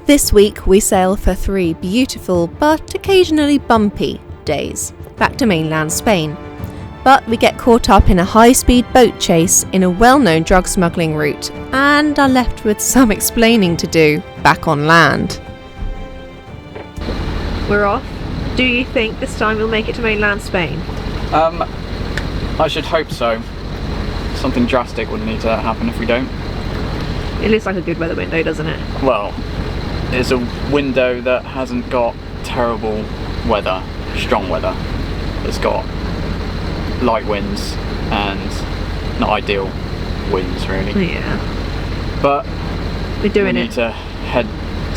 This week we sail for 3 beautiful but occasionally bumpy days back to mainland Spain. But we get caught up in a high-speed boat chase in a well-known drug smuggling route and are left with some explaining to do back on land. We're off. Do you think this time we'll make it to mainland Spain? I should hope so. Something drastic would need to happen if we don't. It looks like a good weather window, doesn't it? Well, it's a window that hasn't got terrible weather, strong weather. It's got light winds and not ideal winds, really. Yeah. But we're doing we need to head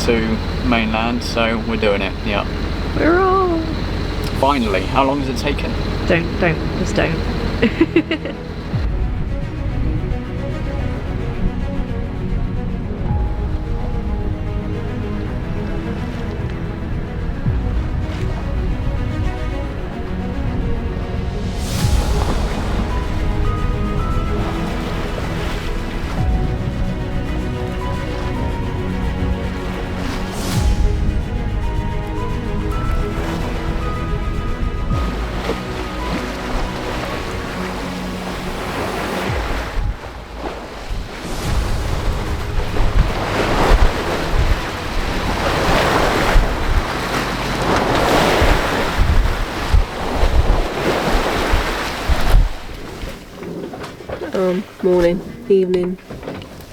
to mainland, so we're doing it. Yeah. We're all. Finally. How long has it taken? Just don't. Morning, evening,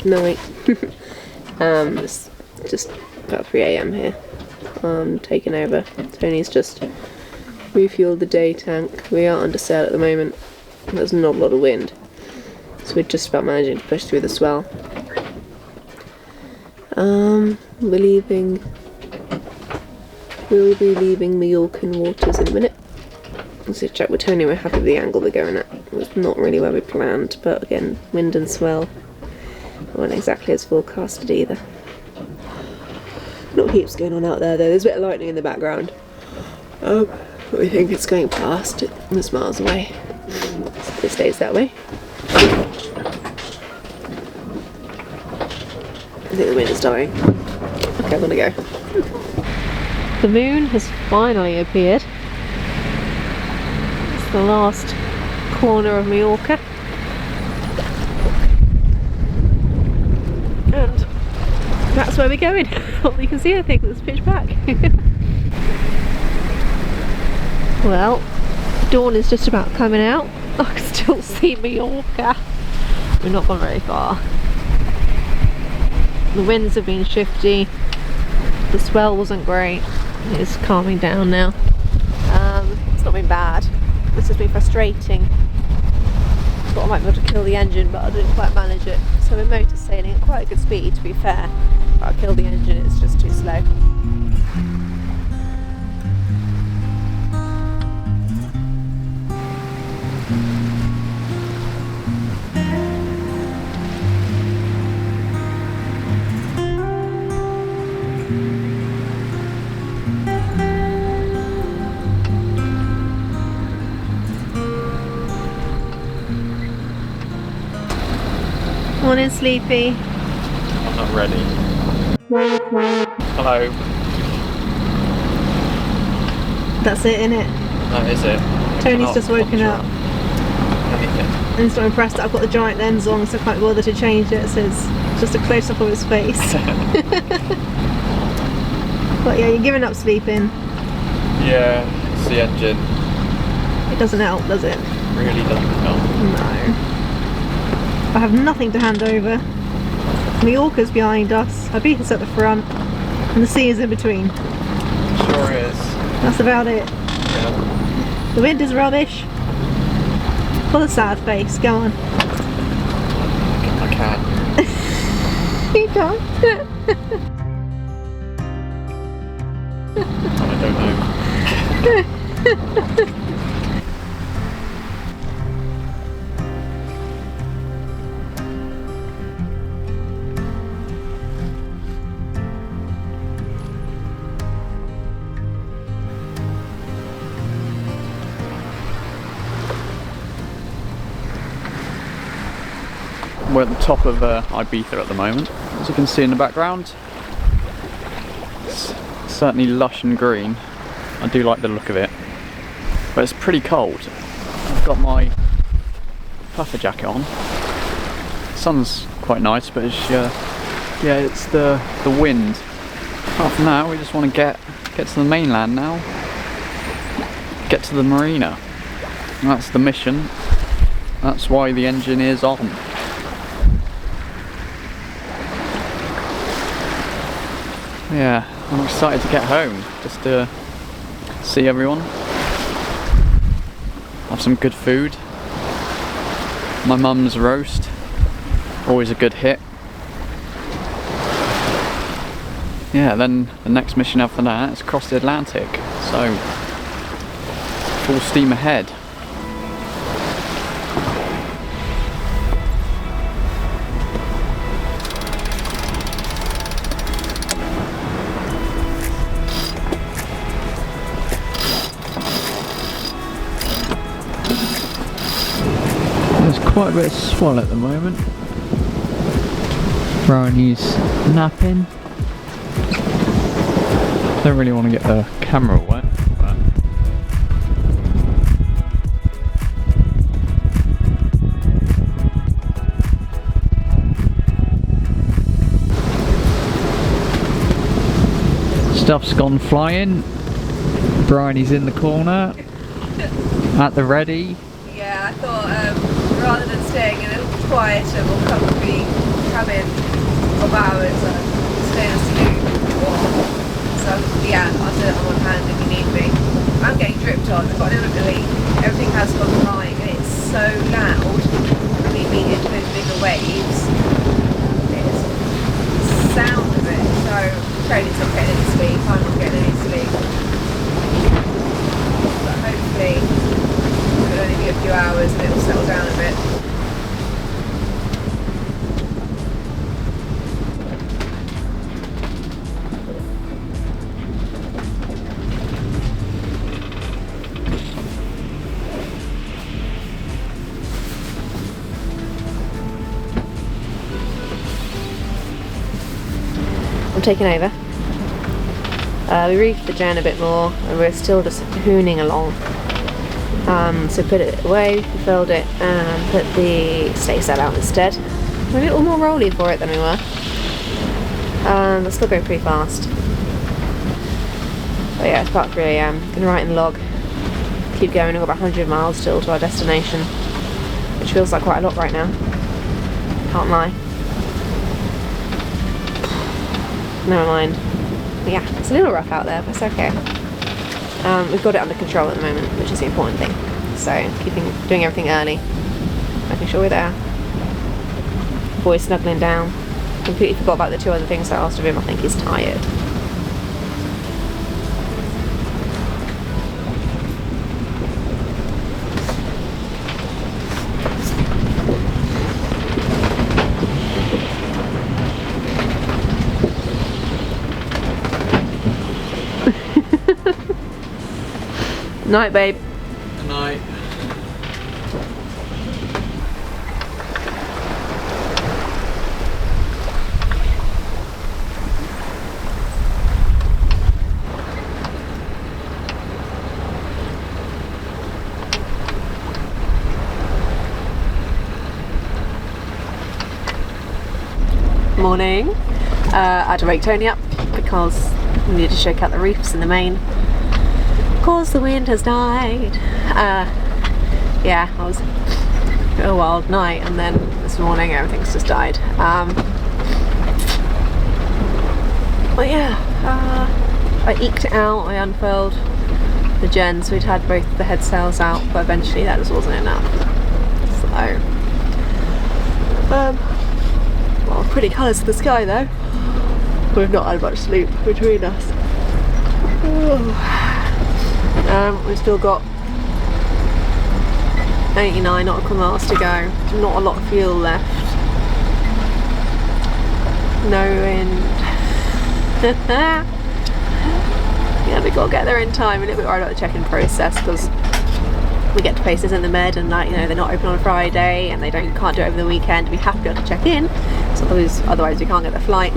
night. It's just about 3 AM here. Taking over. Tony's just refueled the day tank. We are under sail at the moment. There's not a lot of wind, so we're just about managing to push through the swell. We'll be leaving Mallorcan waters in a minute. Let's check with Tony. We're happy with the angle we're going at. It was not really where we planned, but again, wind and swell weren't exactly as forecasted either. Not heaps going on out there though. There's a bit of lightning in the background. But we think it's going past. It's miles away. It stays that way. I think the wind is dying. Okay, I'm gonna go. The moon has finally appeared. It's the last corner of Mallorca. And that's where we're going. Hopefully you can see anything, it's pitch black. Well, dawn is just about coming out. I can still see Mallorca. We've not gone very far. The winds have been shifty. The swell wasn't great. It's calming down now. It's not been bad. This has been frustrating. Thought I might be able to kill the engine, but I didn't quite manage it. So we're motor sailing at quite a good speed, to be fair. But I killed the engine, it's just too slow. Morning, Sleepy. I'm not ready. Hello. That's it, innit? That is it. Tony's just woken up. And he's not impressed that I've got the giant lens on, so I can't bother to change it, so it's just a close-up of his face. But yeah, you're giving up sleeping. Yeah, it's the engine. It doesn't help, does it? Really doesn't help. No. I have nothing to hand over. Mallorca's behind us, Ibiza's at the front, and the sea is in between. Sure is. That's about it. Yeah. The wind is rubbish. Pull a sad face, go on. I can. You can't. I don't know. We're at the top of Ibiza at the moment, as you can see in the background. It's certainly lush and green. I do like the look of it, but it's pretty cold. I've got my puffer jacket on. Sun's quite nice, but it's yeah, it's the wind. Apart from that, we just want to get to the mainland now. Get to the marina. And that's the mission. That's why the engine is on. Yeah, I'm excited to get home, just to see everyone. Have some good food. My mum's roast, always a good hit. Yeah, then the next mission after that is across the Atlantic, so full steam ahead. There's quite a bit of swell at the moment. Bryony's napping. Don't really want to get the camera wet, but stuff's gone flying. Bryony's in the corner at the ready. Yeah, I thought rather than staying in a quieter, more comfy cabin of ours, stay in a saloon. So yeah, I'll do it on one hand if you need me. I'm getting dripped on. I've got an imminently. Everything has gone flying and it's so loud. I mean, being into those bigger waves, it's the sound of it. So Tony's not getting any sleep. I'm not getting any sleep. But hopefully it'll only be a few hours and it'll settle down a bit. I'm taking over. We reefed the gen a bit more and we're still just hooning along. So put it away, filled it and put the staysail out instead. We're a little more rolly for it than we were. But still going pretty fast. But yeah, it's about 3 AM. Gonna write in the log. Keep going, we've got about 100 miles still to our destination. Which feels like quite a lot right now. Can't lie. Never mind. But yeah, it's a little rough out there, but it's okay. We've got it under control at the moment, which is the important thing. So, doing everything early, making sure we're there. Boy's snuggling down. Completely forgot about the 2 other things I asked of him. I think he's tired. Night, babe. Good night. Morning. I had to wake Tony up because we needed to shake out the reefs in the main. Of course, the wind has died. Yeah, it was a wild night, and then this morning everything's just died. But yeah, I eked it out. I unfurled the gen, so we'd had both the head sails out, but eventually that just wasn't enough. So, well, pretty colours to the sky though. We've not had much sleep between us. We've still got 89 nautical miles to go. Not a lot of fuel left. No wind. Yeah, we've got to get there in time. A little bit worried about the check-in process because we get to places in the Med and, like, you know, they're not open on Friday and they can't do it over the weekend. We have to be able to check in, so otherwise we can't get the flight.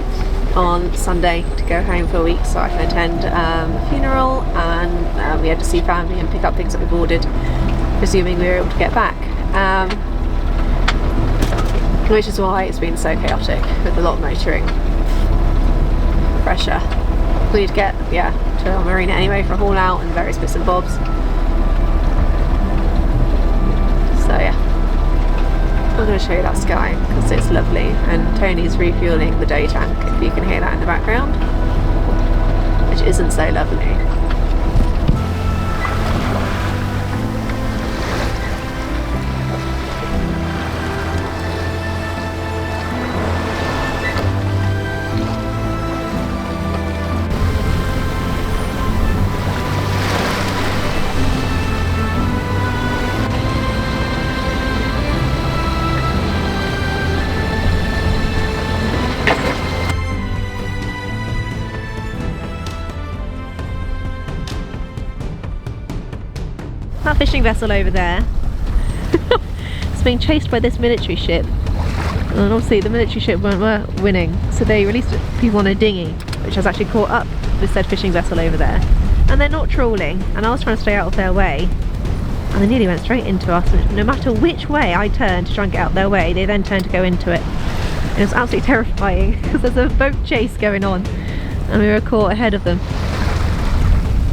on Sunday to go home for a week so I can attend a funeral, and we had to see family and pick up things that we've ordered, presuming we were able to get back. Which is why it's been so chaotic with a lot of motoring. Pressure. We need to get, to our marina anyway for a haul out and various bits and bobs. So yeah, I'm going to show you that sky because it's lovely, and Tony's refueling the day tank, if you can hear that in the background, which isn't so lovely. That fishing vessel over there is being chased by this military ship, and obviously the military ship weren't winning, so they released people on a dinghy which has actually caught up with said fishing vessel over there, and they're not trawling, and I was trying to stay out of their way and they nearly went straight into us, and no matter which way I turned to try and get out their way, they then turned to go into it. It was absolutely terrifying because there's a boat chase going on and we were caught ahead of them.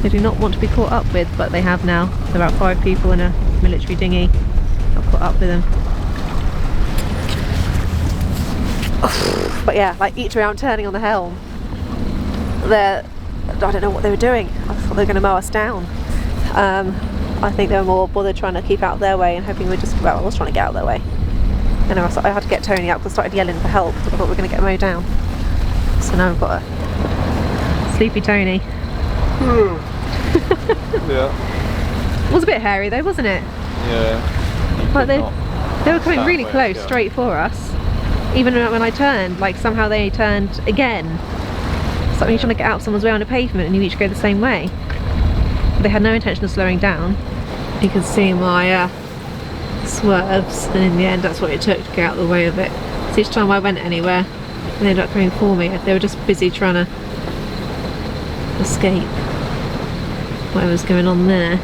They do not want to be caught up with, but they have now. There are about 5 people in a military dinghy. I've caught up with them. But yeah, like each round turning on the helm, I don't know what they were doing. I thought they were going to mow us down. I think they were more bothered trying to keep out of their way and hoping I was trying to get out of their way. And I had to get Tony out because I started yelling for help because I thought we were going to get mowed down. So now I've got a sleepy Tony. Yeah. It was a bit hairy though, wasn't it? Yeah. But they were coming really close, straight for us. Even when I turned, like somehow they turned again. It's like when you're trying to get out someone's way on a pavement and you each go the same way. They had no intention of slowing down. You can see my swerves, and in the end that's what it took to get out of the way of it. So each time I went anywhere, they ended up coming for me. They were just busy trying to escape whatever's going on there.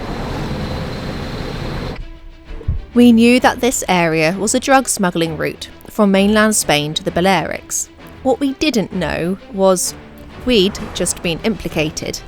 We knew that this area was a drug smuggling route from mainland Spain to the Balearics. What we didn't know was we'd just been implicated.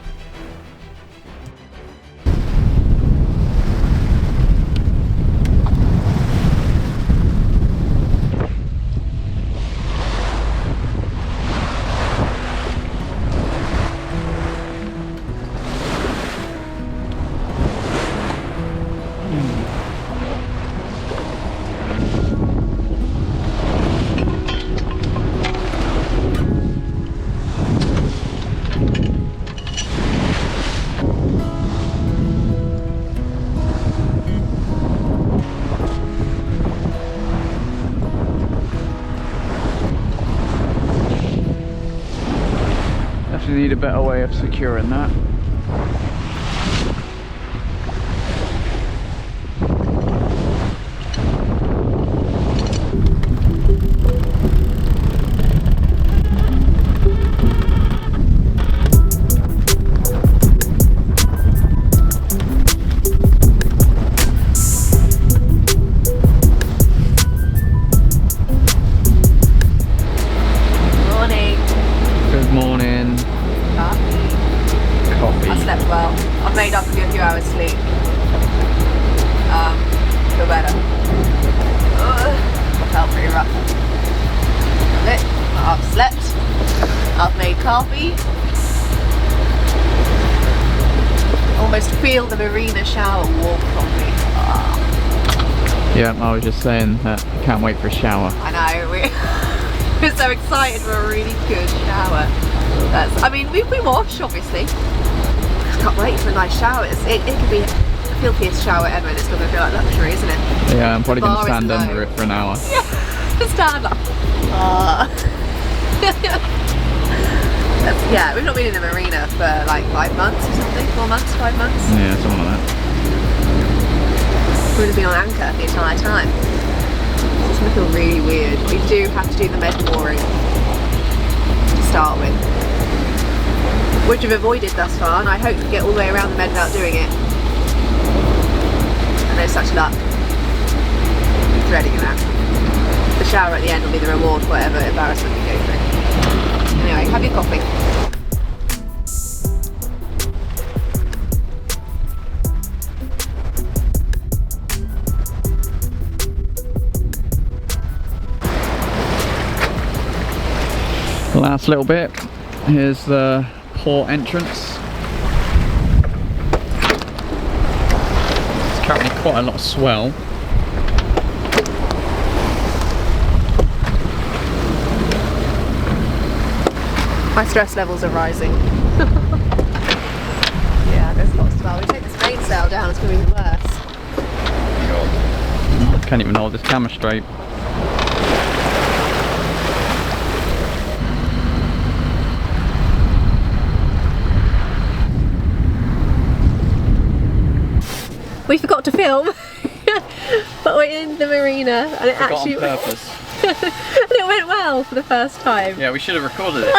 Need a better way of securing that. Good morning. Coffee. I slept well. I've made up for a few hours sleep. Feel better. I felt pretty rough. That's it. I've slept. I've made coffee. Almost feel the marina shower warm from me. Yeah, I was just saying that I can't wait for a shower. I know. We're so excited for a really good shower. We wash obviously. Can't wait for a nice shower. It could be the filthiest shower ever, and it's still going to feel like luxury, isn't it? Yeah, I'm probably going to stand under it for an hour. Yeah, stand up. Yeah, we've not been in the marina for like 5 months or something. 4 months, 5 months. Yeah, something like that. We've just been on anchor the entire time. It's going to feel really weird. We do have to do the med mooring. start with, which we've avoided thus far, and I hope to get all the way around the med without doing it. And no such luck. Dreading that. The shower at the end will be the reward for whatever embarrassment we go through. Anyway, have your coffee. Last little bit. Here's the port entrance. There's currently quite a lot of swell. My stress levels are rising. Yeah, there's lots of swell. We take this mainsail down, it's going to be even worse. I can't even hold this camera straight. We forgot to film, but we're in the marina, and it actually on purpose. and it went well for the first time. Yeah, we should have recorded it. It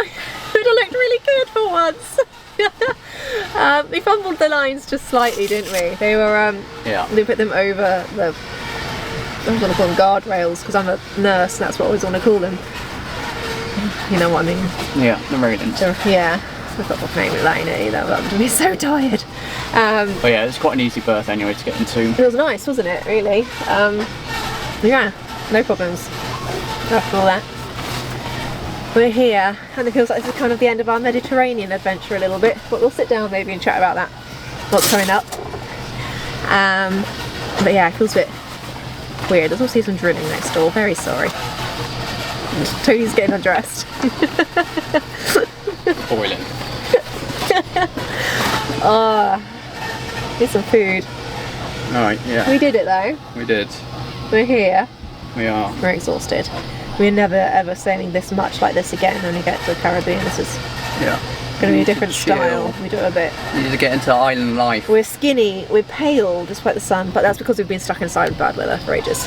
would have looked really good for once. We fumbled the lines just slightly, didn't we? They were Yeah. we put them over the, I was going to call them guardrails because I'm a nurse and that's what I always want to call them. You know what I mean? Yeah, the railings. So, yeah. I forgot what name it like that would be so tired. But yeah, it's quite an easy berth anyway to get into. It was nice, wasn't it, really? Yeah, no problems after all that. We're here and it feels like this is kind of the end of our Mediterranean adventure a little bit, but we'll sit down maybe and chat about that, what's coming up. But yeah, it feels a bit weird. There's also some drilling next door, very sorry. Tony's getting undressed. Boiling. Here's some food. Alright, yeah. We did it though. We did. We're here. We are. We're exhausted. We're never ever sailing this much like this again when we get to the Caribbean. This is going to be a different style. We do it a bit. We need to get into island life. We're skinny, we're pale despite the sun, but that's because we've been stuck inside with bad weather for ages.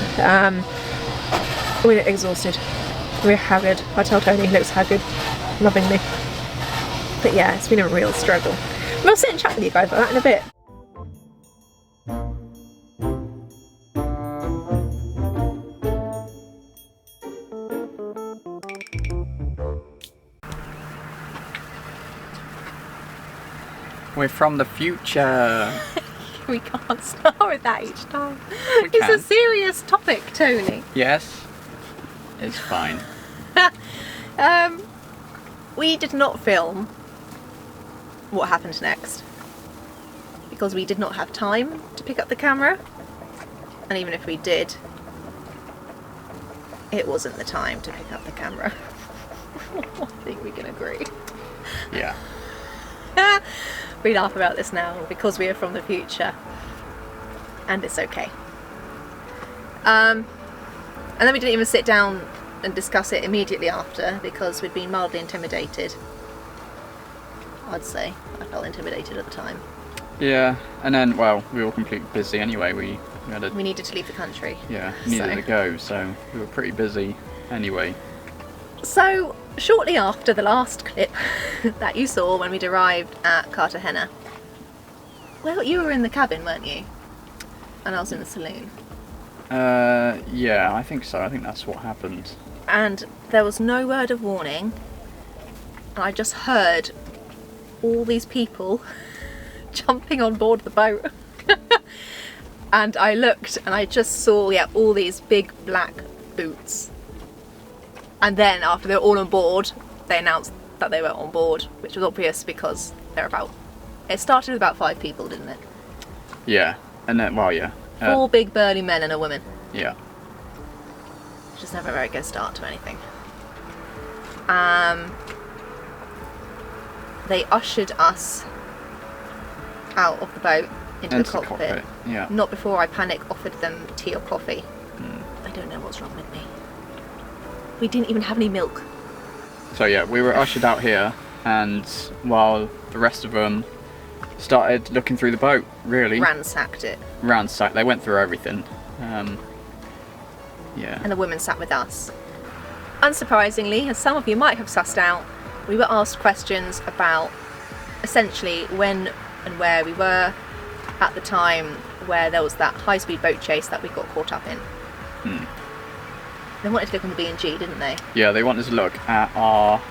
We're exhausted. We're haggard. I tell Tony he looks haggard, lovingly. But yeah, it's been a real struggle. We'll sit and chat with you guys about that in a bit. We're from the future. We can't start with that each time. We It's can. a serious topic, Tony. Yes. It's fine. We did not film what happened next because we did not have time to pick up the camera, and even if we did, it wasn't the time to pick up the camera. I think we can agree. Yeah. We laugh about this now because we are from the future, and it's okay. And then we didn't even sit down and discuss it immediately after because we'd been mildly intimidated. I'd say I felt intimidated at the time. Yeah, and then, well, we were completely busy anyway. We had a, We needed to leave the country. yeah, needed to go, so we were pretty busy anyway. So shortly after the last clip that you saw when we'd arrived at Cartagena, well, you were in the cabin, weren't you? And I was in the saloon. Yeah, I think so. I think that's what happened. And there was no word of warning. And I just heard all these people jumping on board the boat. And I looked and I just saw, yeah, all these big black boots. And then after they were all on board, they announced that they were on board, which was obvious because they're about... It started with about 5 people, didn't it? Yeah, and then, well, yeah. 4 big burly men and a woman. Yeah. Which is never a very good start to anything. They ushered us out of the boat into the cockpit. Yeah. Not before I panic offered them tea or coffee. I don't know what's wrong with me. We didn't even have any milk. So yeah, we were ushered out here, and while the rest of them started looking through the boat, really. Ransacked it. Ransacked. They went through everything. Yeah. And the women sat with us. Unsurprisingly, as some of you might have sussed out, we were asked questions about essentially when and where we were at the time where there was that high-speed boat chase that we got caught up in. They wanted to look on the B&G, didn't they? Yeah, they wanted to look at our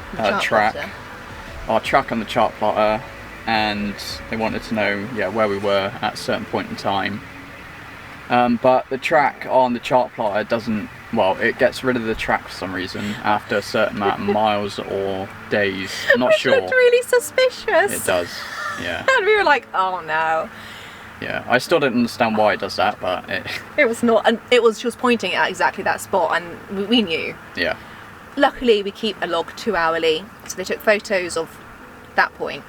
track, plotter. our track on the chart plotter, and they wanted to know, where we were at a certain point in time. But the track on the chart plotter doesn't, it gets rid of the track for some reason after a certain amount of miles or days. I'm not sure. It looked really suspicious. It does, yeah. And we were like, oh no. Yeah, I still don't understand why it does that, but It was not, and she was pointing at exactly that spot, and we knew. Yeah. Luckily, we keep a log 2 hourly, so they took photos of that point.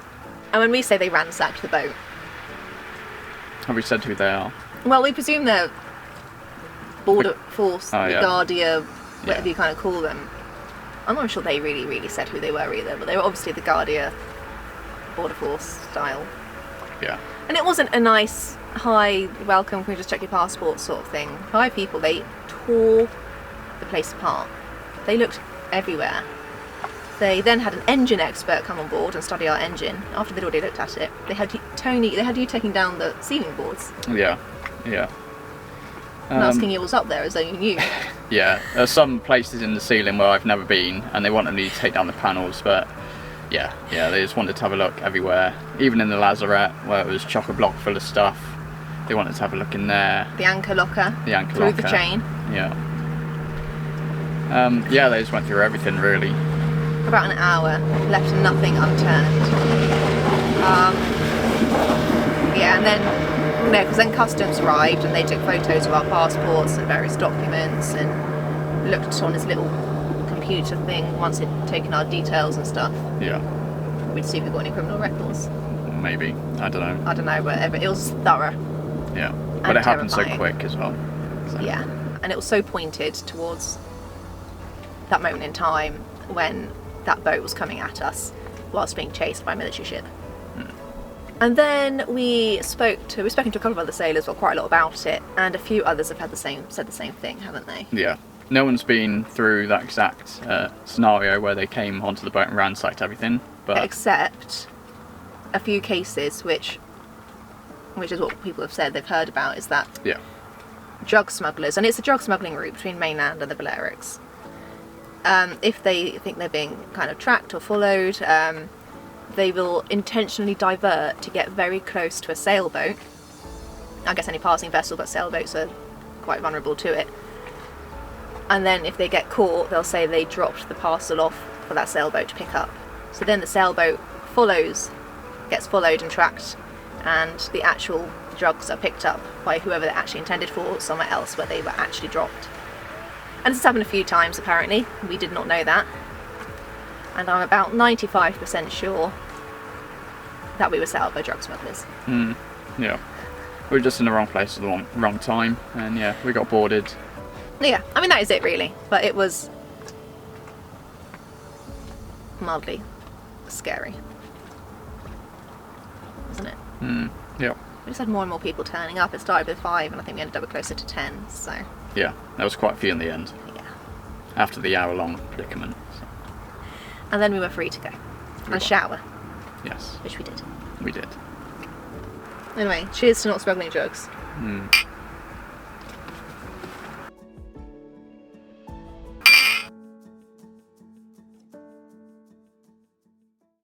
And when we say they ransacked the boat, Have we said who they are? well, we presume they're border force, Guardia, whatever you kind of call them. I'm not sure they really said who they were either, but they were obviously the Guardia border force style. Yeah. And it wasn't a nice, hi, welcome, can we just check your passport sort of thing. 5 people, they tore the place apart. They looked everywhere. They then had an engine expert come on board and study our engine. After they'd already looked at it, they had you taking down the ceiling boards Yeah. and asking you what was up there as though you knew. Yeah, there's some places in the ceiling where I've never been, and they wanted me to take down the panels, but they just wanted to have a look everywhere. Even in the lazarette, where it was chock-a-block full of stuff, they wanted to have a look in there. The anchor locker. Through through the chain. Yeah. They just went through everything, really. About an hour, left nothing unturned. And then, because then customs arrived and they took photos of our passports and various documents and looked on his little computer thing once he'd taken our details and stuff. Yeah. We'd see if we got any criminal records. Maybe. I don't know. Whatever. It was thorough. Yeah. But it happened so terrifying. quick as well. So. Yeah. And it was so pointed towards that moment in time when that boat was coming at us whilst being chased by a military ship. And then we spoken to a couple of other sailors, quite a lot about it, and a few others have said the same thing, haven't they? Yeah. No one's been through that exact scenario where they came onto the boat and ransacked everything, but except a few cases which is what people have said they've heard about, is that drug smugglers, and it's a drug smuggling route between mainland and the Balearics. If they think they're being kind of tracked or followed, they will intentionally divert to get very close to a sailboat. I guess any passing vessel, but sailboats are quite vulnerable to it. And then if they get caught, they'll say they dropped the parcel off for that sailboat to pick up. So then the sailboat gets followed and tracked, and the actual drugs are picked up by whoever they're actually intended for, somewhere else where they were actually dropped. And this has happened a few times apparently. We did not know that. And I'm about 95% sure that we were set up by drug smugglers. Yeah. We were just in the wrong place at the wrong time, and we got boarded. Yeah, I mean that is it really. But it was mildly scary, wasn't it? Yeah. We just had more and more people turning up. It started with 5 and I think we ended up with closer to 10, so... Yeah, there was quite a few in the end. Yeah. After the hour-long predicament. So. And then we were free to go. And shower. Yes. Which we did. We did. Anyway, cheers to not smuggling drugs.